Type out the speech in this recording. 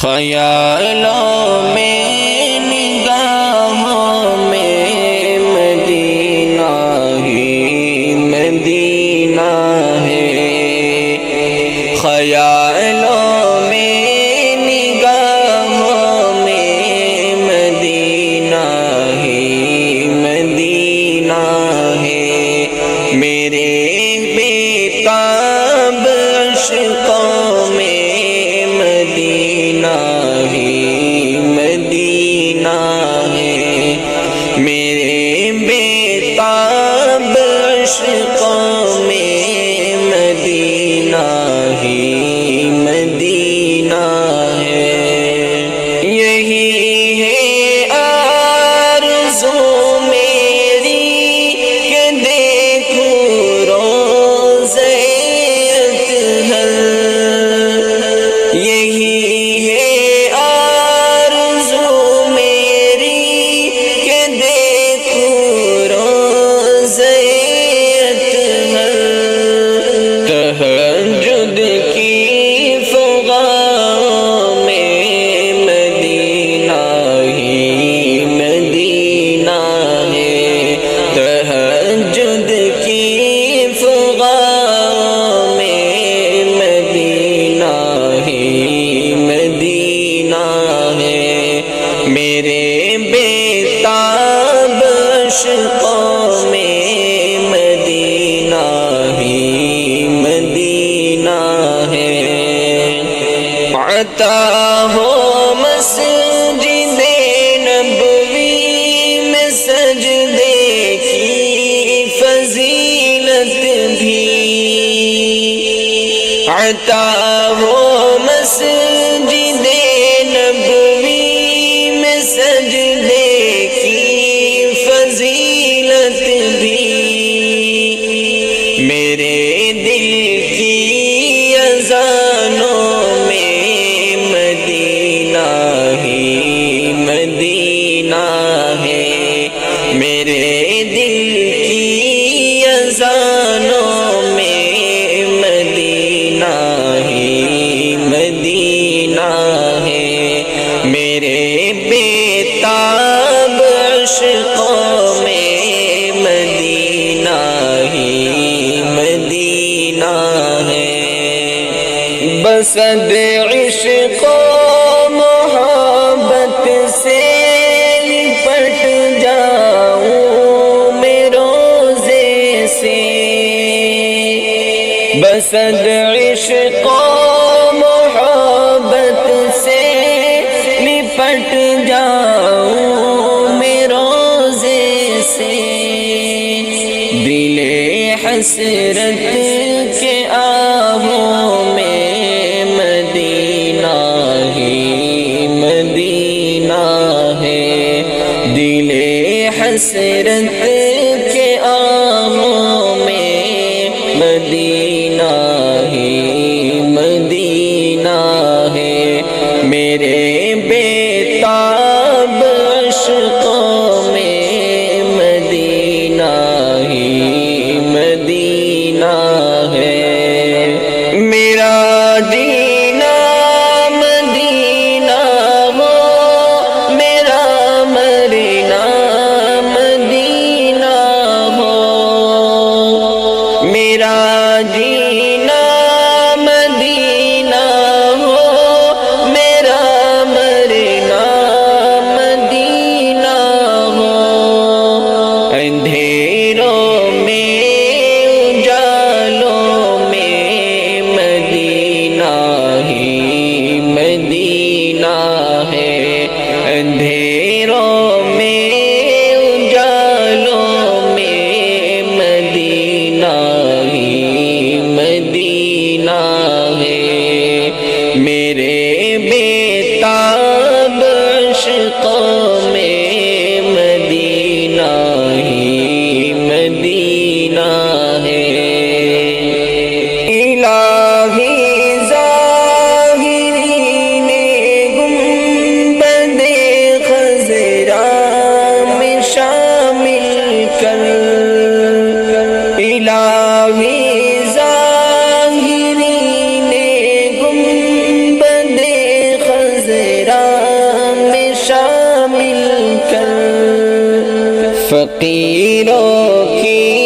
خیالوں میں نگاہوں میں مدینہ ہی مدینہ ہے، خیالوں میں نگاہوں میں مدینہ ہی مدینہ ہے، میرے بےتاب عشقوں میں مدینہ ہی مدینہ ہے، میرے بےتاب عشقوں میں مدینہ ہی مدینہ ہے، یہی ہے آرزو میری کہ دیکھوں روضہ اطہر، یہی ہے آرزو میری کہ دیکھوں روضہ اطہر، تہجد کی فضاؤں میں مدینہ ہی مدینہ ہے، تہجد کی فضاؤں میں مدینہ ہی مدینہ ہے، میرے بےتاب عشقوں میں مدینہ ہی مدینہ ہے، عطا ہو مسجد نبوی میں سجدے کی فضیلت بھی، عطا ہو مسجد نبوی میں سجدے کی فضیلت بھی، میرے دل کی اذانوں میں مدینہ ہی مدینہ ہے، میرے دل کی اذانوں میں مدینہ ہی مدینہ ہے، میرے بےتاب عشقوں میں مدینہ ہی مدینہ ہے، بسد عشق و محبت سے لپٹ جاؤں میں روضے سے، بسد عشق و محبت سے لپٹ جاؤں میں روضے سے، دل حسرت کے آہوں میں مدینہ ہی مدینہ ہے، دل حسرت کے آہوں میں مدینہ ہی مدینہ ہے، میرے بےتاب عشقوں میں مدینہ ہی مدینہ ہے، میرا جینا مدینہ ہو، میرا مرنا مدینہ ہو، میرا جینا مدینہ ہو، میرا مرنا مدینہ ہو، اندھیروں میں اجالوں میں مدینہ ہی مدینہ ہے، اندھیروں میں اجالوں میں مدینہ ہی مدینہ ہے، میرے بےتاب عشقوں میں مدینہ ہی مدینہ ہے، الہی ظاہرین گنبد خضرا میں شامل کر، الہی ظاہرین گنبد کر فقیروں کی